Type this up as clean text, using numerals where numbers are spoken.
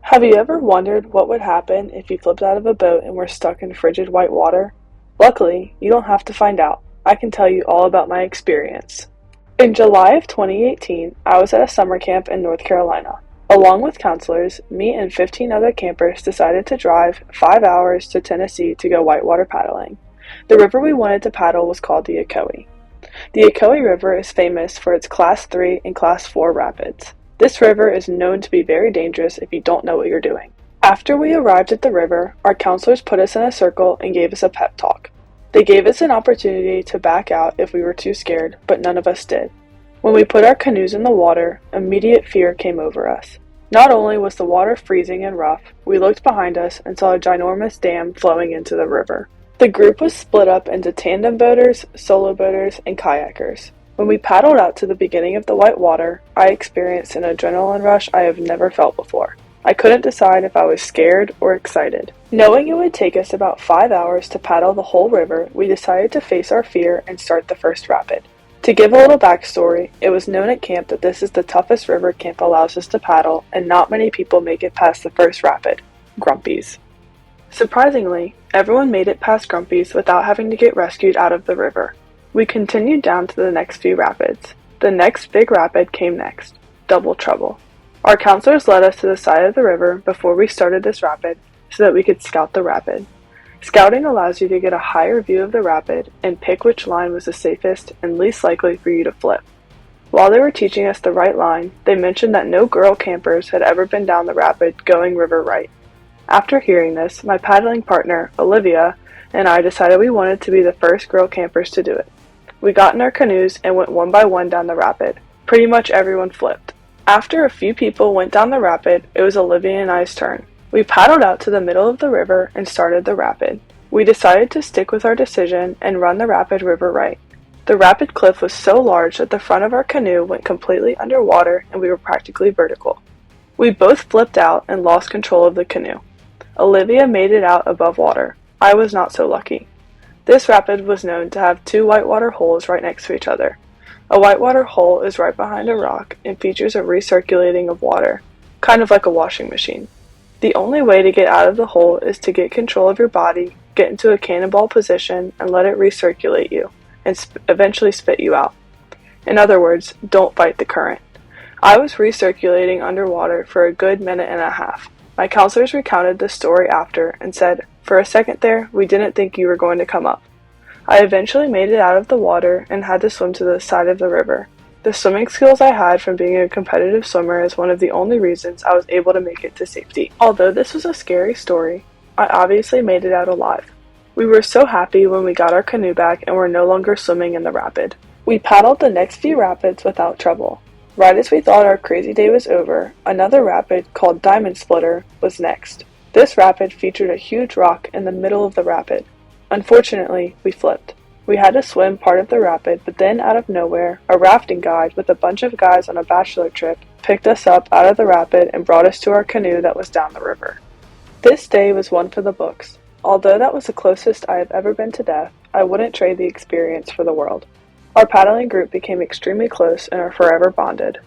Have you ever wondered what would happen if you flipped out of a boat and were stuck in frigid white water? Luckily, you don't have to find out. I can tell you all about my experience. In July of 2018, I was at a summer camp in North Carolina. Along with counselors, me and 15 other campers decided to drive 5 hours to Tennessee to go whitewater paddling. The river we wanted to paddle was called the Ocoee. The Ocoee River is famous for its Class 3 and Class 4 rapids. This river is known to be very dangerous if you don't know what you're doing. After we arrived at the river, our counselors put us in a circle and gave us a pep talk. They gave us an opportunity to back out if we were too scared, but none of us did. When we put our canoes in the water, immediate fear came over us. Not only was the water freezing and rough, we looked behind us and saw a ginormous dam flowing into the river. The group was split up into tandem boaters, solo boaters, and kayakers. When we paddled out to the beginning of the white water, I experienced an adrenaline rush I have never felt before. I couldn't decide if I was scared or excited. Knowing it would take us about 5 hours to paddle the whole river, we decided to face our fear and start the first rapid. To give a little backstory, it was known at camp that this is the toughest river camp allows us to paddle, and not many people make it past the first rapid, Grumpy's. Surprisingly, everyone made it past Grumpy's without having to get rescued out of the river. We continued down to the next few rapids. The next big rapid came next, Double Trouble. Our counselors led us to the side of the river before we started this rapid so that we could scout the rapid. Scouting allows you to get a higher view of the rapid and pick which line was the safest and least likely for you to flip. While they were teaching us the right line, they mentioned that no girl campers had ever been down the rapid going river right. After hearing this, my paddling partner, Olivia, and I decided we wanted to be the first girl campers to do it. We got in our canoes and went one by one down the rapid. Pretty much everyone flipped. After a few people went down the rapid, it was Olivia and I's turn. We paddled out to the middle of the river and started the rapid. We decided to stick with our decision and run the rapid river right. The rapid cliff was so large that the front of our canoe went completely underwater and we were practically vertical. We both flipped out and lost control of the canoe. Olivia made it out above water. I was not so lucky. This rapid was known to have 2 whitewater holes right next to each other. A whitewater hole is right behind a rock and features a recirculating of water, kind of like a washing machine. The only way to get out of the hole is to get control of your body, get into a cannonball position, and let it recirculate you, and eventually spit you out. In other words, don't fight the current. I was recirculating underwater for a good minute and a half. My counselors recounted the story after and said, "For a second there, we didn't think you were going to come up." I eventually made it out of the water and had to swim to the side of the river. The swimming skills I had from being a competitive swimmer is one of the only reasons I was able to make it to safety. Although this was a scary story, I obviously made it out alive. We were so happy when we got our canoe back and were no longer swimming in the rapid. We paddled the next few rapids without trouble. Right as we thought our crazy day was over, another rapid called Diamond Splitter was next. This rapid featured a huge rock in the middle of the rapid. Unfortunately, we flipped. We had to swim part of the rapid, but then out of nowhere, a rafting guide with a bunch of guys on a bachelor trip picked us up out of the rapid and brought us to our canoe that was down the river. This day was one for the books. Although that was the closest I have ever been to death, I wouldn't trade the experience for the world. Our paddling group became extremely close and are forever bonded.